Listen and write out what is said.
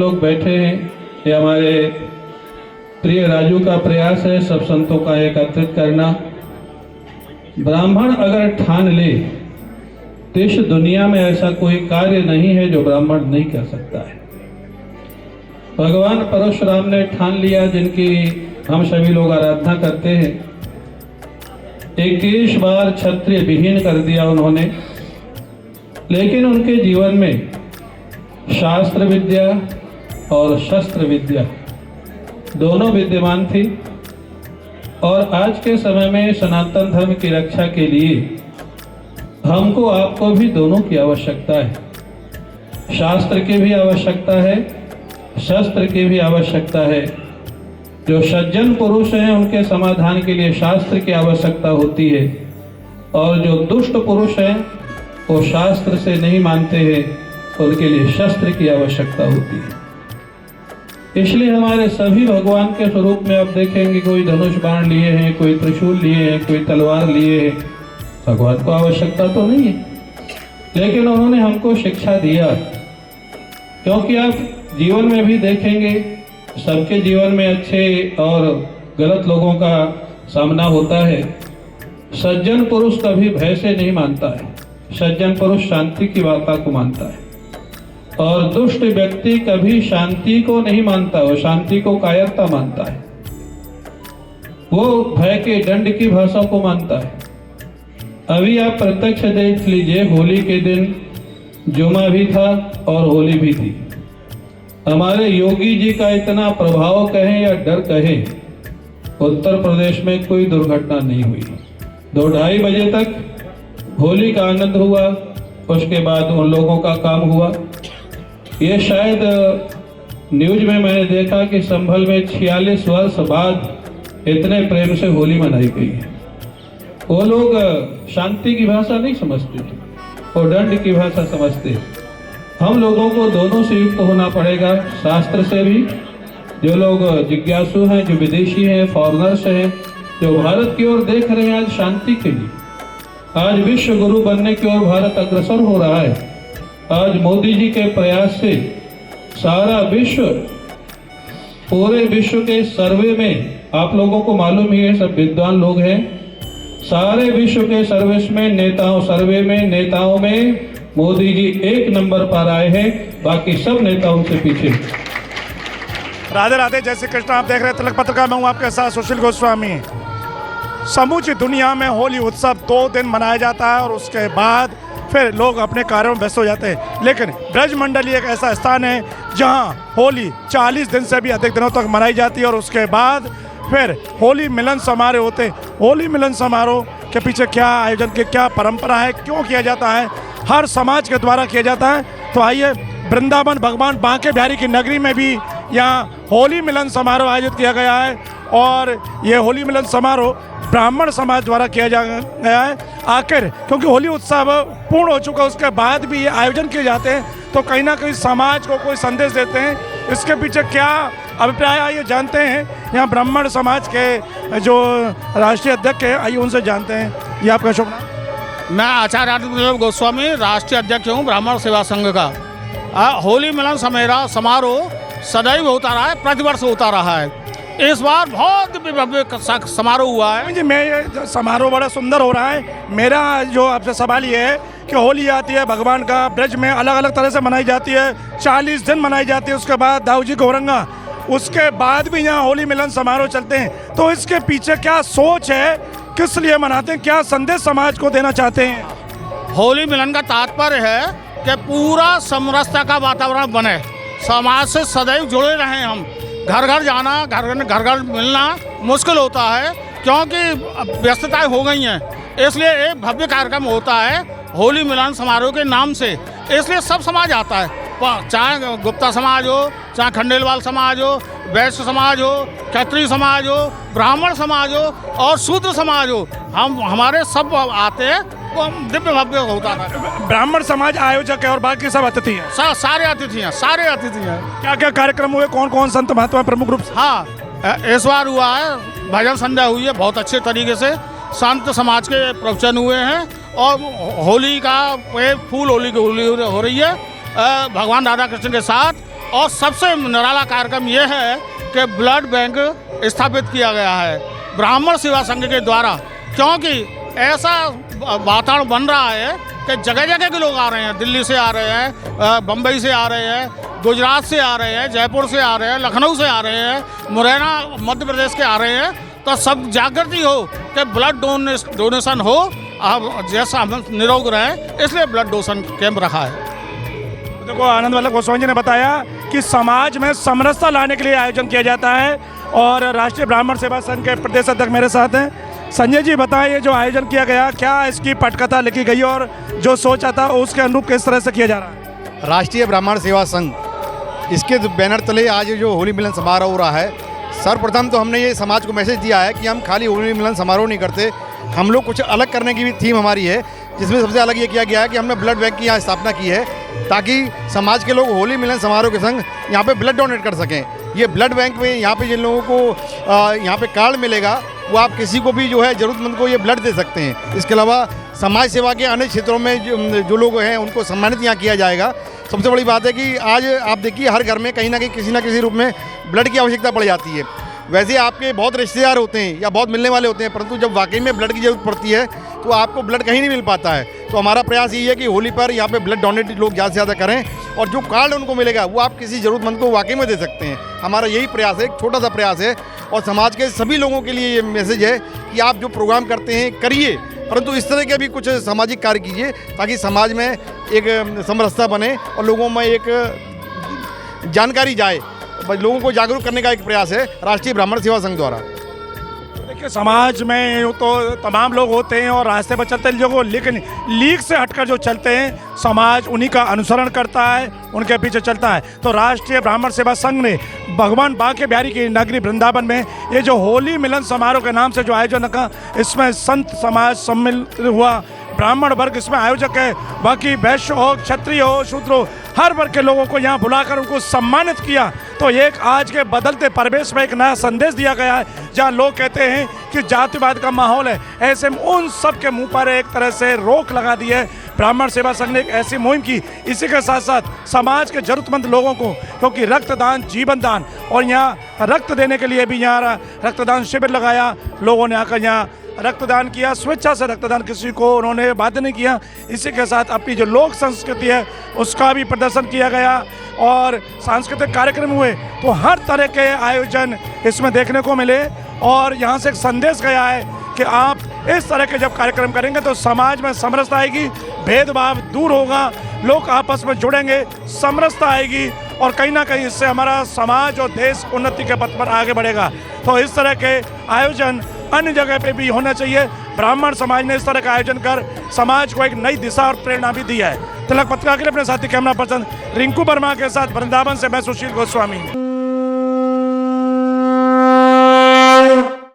लोग बैठे हैं, ये हमारे प्रिय राजू का प्रयास है सब संतों का एकत्रित करना। ब्राह्मण अगर ठान ले तो इस दुनिया में ऐसा कोई कार्य नहीं है जो ब्राह्मण नहीं कर सकता है। भगवान परशुराम ने ठान लिया, जिनकी हम सभी लोग आराधना करते हैं। 21 बार क्षत्रिय विहीन कर दिया उन्होंने, लेकिन उनके जीवन में शास्त्र विद्या और शस्त्र विद्या दोनों विद्यमान थी। और आज के समय में सनातन धर्म की रक्षा के लिए हमको आपको भी दोनों की आवश्यकता है। शास्त्र की भी आवश्यकता है, शस्त्र की भी आवश्यकता है। जो सज्जन पुरुष हैं उनके समाधान के लिए शास्त्र की आवश्यकता होती है, और जो दुष्ट पुरुष हैं वो शास्त्र से नहीं मानते हैं, उनके लिए शस्त्र की आवश्यकता होती है। इसलिए हमारे सभी भगवान के स्वरूप में आप देखेंगे, कोई धनुष बाण लिए हैं, कोई त्रिशूल लिए हैं, कोई तलवार लिए हैं। भगवान को आवश्यकता तो नहीं है, लेकिन उन्होंने हमको शिक्षा दिया। क्योंकि आप जीवन में भी देखेंगे, सबके जीवन में अच्छे और गलत लोगों का सामना होता है। सज्जन पुरुष कभी भय से नहीं मानता है, सज्जन पुरुष शांति की वार्ता को मानता है। और दुष्ट व्यक्ति कभी शांति को नहीं मानता, वो शांति को कायरता मानता है। वो भय के दंड की भाषा को मानता है। अभी आप प्रत्यक्ष देख लीजिए, होली के दिन जुमा भी था और होली भी थी। हमारे योगी जी का इतना प्रभाव कहें या डर कहें, उत्तर प्रदेश में कोई दुर्घटना नहीं हुई। 2-2:30 बजे तक होली का आनंद हुआ, उसके बाद उन लोगों का काम हुआ। ये शायद न्यूज में मैंने देखा कि संभल में 46 वर्ष बाद इतने प्रेम से होली मनाई गई है। वो लोग शांति की भाषा नहीं समझते, वो दंड की भाषा समझते हैं। हम लोगों को दोनों से युक्त होना पड़ेगा, शास्त्र से भी। जो लोग जिज्ञासु हैं, जो विदेशी हैं, फॉरेनर्स हैं, जो भारत की ओर देख रहे हैं आज शांति के लिए, आज विश्व गुरु बनने की ओर भारत अग्रसर हो रहा है। आज मोदी जी के प्रयास से सारा विश्व, पूरे विश्व के सर्वे में, आप लोगों को मालूम ही है, सब विद्वान लोग हैं, सारे विश्व के सर्वे में नेताओं में मोदी जी 1 नंबर पर आए हैं, बाकी सब नेताओं से पीछे। राधे राधे, जय श्री कृष्ण। आप देख रहे हैं तिलक पत्रिका में, हूँ आपके साथ सुशील गोस्वामी। समूची दुनिया में होली उत्सव 2 दिन मनाया जाता है और उसके बाद फिर लोग अपने कार्यों में व्यस्त हो जाते हैं। लेकिन ब्रजमंडली एक ऐसा स्थान है जहाँ होली 40 दिन से भी अधिक दिनों तक मनाई जाती है और उसके बाद फिर होली मिलन समारोह होते हैं। होली मिलन समारोह के पीछे क्या आयोजन की क्या परंपरा है, क्यों किया जाता है, हर समाज के द्वारा किया जाता है। तो आइए, वृंदावन भगवान बांके बिहारी की नगरी में भी यहाँ होली मिलन समारोह आयोजित किया गया है। और ये होली मिलन समारोह ब्राह्मण समाज द्वारा किया गया है। आखिर क्योंकि होली उत्सव पूर्ण हो चुका, उसके बाद भी ये आयोजन किए जाते हैं, तो कहीं ना कहीं समाज को कोई संदेश देते हैं। इसके पीछे क्या अभिप्राय, आइए जानते हैं। यहाँ ब्राह्मण समाज के जो राष्ट्रीय अध्यक्ष हैं, आइए उनसे जानते हैं। ये आपका शुभ नाम? मैं आचार्य आदित्य गोस्वामी, राष्ट्रीय अध्यक्ष हूँ ब्राह्मण सेवा संघ का। होली मिलन समारोह सदैव होता रहा है, प्रतिवर्ष होता रहा है। इस बार बहुत भव्य समारोह हुआ है जी। ये समारोह बड़ा सुंदर हो रहा है। मेरा जो आपसे सवाल ये है कि होली आती है, भगवान का ब्रज में अलग अलग तरह से मनाई जाती है, 40 दिन मनाई जाती है। उसके बाद दाऊ जी गौरंगा, उसके बाद भी यहाँ होली मिलन समारोह चलते हैं। तो इसके पीछे क्या सोच है, किस लिए मनाते हैं, क्या संदेश समाज को देना चाहते हैं? होली मिलन का तात्पर्य है कि पूरा समरसता का वातावरण बने, समाज से सदैव जुड़े रहें। हम घर घर जाना, घर घर मिलना मुश्किल होता है क्योंकि व्यस्तताएं हो गई हैं। इसलिए एक भव्य कार्यक्रम होता है होली मिलन समारोह के नाम से, इसलिए सब समाज आता है, चाहे गुप्ता समाज हो, चाहे खंडेलवाल समाज हो, वैश्य समाज हो, क्षत्रिय समाज हो, ब्राह्मण समाज हो और शूद्र समाज हो। हमारे सब आते हैं, वो दिव्य भव्य होता था। ब्राह्मण समाज आयोजक है और बाकी सब अतिथि हैं? सारे अतिथि हैं। क्या क्या कार्यक्रम हुए, कौन कौन संत महात्मा प्रमुख रूप से? हाँ, इस बार हुआ है, भजन संध्या हुई है बहुत अच्छे तरीके से, संत समाज के प्रवचन हुए हैं और होली का फूल होली की होली हो रही है भगवान राधा कृष्ण के साथ। और सबसे निराला कार्यक्रम ये है कि ब्लड बैंक स्थापित किया गया है ब्राह्मण सेवा संघ के द्वारा, क्योंकि ऐसा वातावरण बन रहा है कि जगह जगह के लोग आ रहे हैं, दिल्ली से आ रहे हैं, बम्बई से आ रहे हैं, गुजरात से आ रहे हैं, जयपुर से आ रहे हैं, लखनऊ से आ रहे हैं, मुरैना मध्य प्रदेश के आ रहे हैं। तो सब जागृति हो कि ब्लड डोनेशन हो, अब जैसा हम निरोग रहें, इसलिए ब्लड डोनेशन कैंप रखा है। देखो, आनंद वल्लभ गोस्वामी जी ने बताया कि समाज में समरसता लाने के लिए आयोजन किया जाता है और राष्ट्रीय ब्राह्मण सेवा संघ के प्रदेश अध्यक्ष मेरे साथ हैं। संजय जी बताएं, ये जो आयोजन किया गया, क्या इसकी पटकथा लिखी गई और जो सोचा था उसके अनुरूप किस तरह से किया जा रहा है? राष्ट्रीय ब्राह्मण सेवा संघ, इसके बैनर तले आज जो होली मिलन समारोह हो रहा है, सर्वप्रथम तो हमने ये समाज को मैसेज दिया है कि हम खाली होली मिलन समारोह नहीं करते, हम लोग कुछ अलग करने की भी थीम हमारी है, जिसमें सबसे अलग ये किया गया है कि हमने ब्लड बैंक की यहाँ स्थापना की है ताकि समाज के लोग होली मिलन समारोह के संग यहाँ पे ब्लड डोनेट कर सकें। ये ब्लड बैंक में यहाँ पे जिन लोगों को यहाँ पे कार्ड मिलेगा, वो आप किसी को भी जो है ज़रूरतमंद को ये ब्लड दे सकते हैं। इसके अलावा समाज सेवा के अन्य क्षेत्रों में जो लोग हैं उनको सम्मानित यहाँ किया जाएगा। सबसे बड़ी बात है कि आज आप देखिए हर घर में कहीं ना कहीं किसी न किसी रूप में ब्लड की आवश्यकता पड़ जाती है। वैसे आपके बहुत रिश्तेदार होते हैं या बहुत मिलने वाले होते हैं, परंतु जब वाकई में ब्लड की ज़रूरत पड़ती है तो आपको ब्लड कहीं नहीं मिल पाता है। तो हमारा प्रयास ये है कि होली पर यहाँ पे ब्लड डोनेट लोग ज़्यादा से ज़्यादा करें और जो कार्ड उनको मिलेगा वो आप किसी ज़रूरतमंद को वाकई में दे सकते हैं। हमारा यही प्रयास है, एक छोटा सा प्रयास है और समाज के सभी लोगों के लिए ये मैसेज है कि आप जो प्रोग्राम करते हैं करिए, परंतु इस तरह के भी कुछ सामाजिक कार्य कीजिए ताकि समाज में एक समरसता बने और लोगों में एक जानकारी जाए। लोगों को जागरूक करने का एक प्रयास है राष्ट्रीय ब्राह्मण सेवा संघ द्वारा। देखिए, समाज में यूँ तो तमाम लोग होते हैं और रास्ते पर चलते हैं लोग, लेकिन लीक से हटकर जो चलते हैं समाज उन्हीं का अनुसरण करता है, उनके पीछे चलता है। तो राष्ट्रीय ब्राह्मण सेवा संघ ने भगवान बांके बिहारी की नगरी वृंदावन में ये जो होली मिलन समारोह के नाम से जो आयोजन रखा, इसमें संत समाज सम्मिलित हुआ, ब्राह्मण वर्ग इसमें आयोजक है, बाकी वैश्य हो, क्षत्रिय हो, शूद्र हो, हर वर्ग के लोगों को यहाँ बुलाकर उनको सम्मानित किया। तो एक आज के बदलते परिवेश में एक नया संदेश दिया गया है, जहाँ लोग कहते हैं कि जातिवाद का माहौल है, ऐसे में उन सब के मुंह पर एक तरह से रोक लगा दी है। ब्राह्मण सेवा संघ ने एक ऐसी मुहिम की, इसी के साथ साथ समाज के जरूरतमंद लोगों को, क्योंकि रक्तदान जीवन दान, और यहाँ रक्त देने के लिए भी यहाँ रक्तदान शिविर लगाया, लोगों ने आकर यहाँ रक्तदान किया, स्वेच्छा से रक्तदान, किसी को उन्होंने बाध्य नहीं किया। इसी के साथ अपनी जो लोक संस्कृति है उसका भी प्रदर्शन किया गया और सांस्कृतिक कार्यक्रम हुए। तो हर तरह के आयोजन इसमें देखने को मिले और यहाँ से एक संदेश गया है कि आप इस तरह के जब कार्यक्रम करेंगे तो समाज में समरसता आएगी, भेदभाव दूर होगा, लोग आपस में जुड़ेंगे, समरसता आएगी और कहीं ना कहीं इससे हमारा समाज और देश उन्नति के पथ पर आगे बढ़ेगा। तो इस तरह के आयोजन अन्य जगह पे भी होना चाहिए। ब्राह्मण समाज ने इस तरह का आयोजन कर समाज को एक नई दिशा और प्रेरणा भी दी है। तिलक पत्रिका के लिए अपने साथी कैमरा पर्सन रिंकू वर्मा के साथ वृंदावन से मैं सुशील गोस्वामी।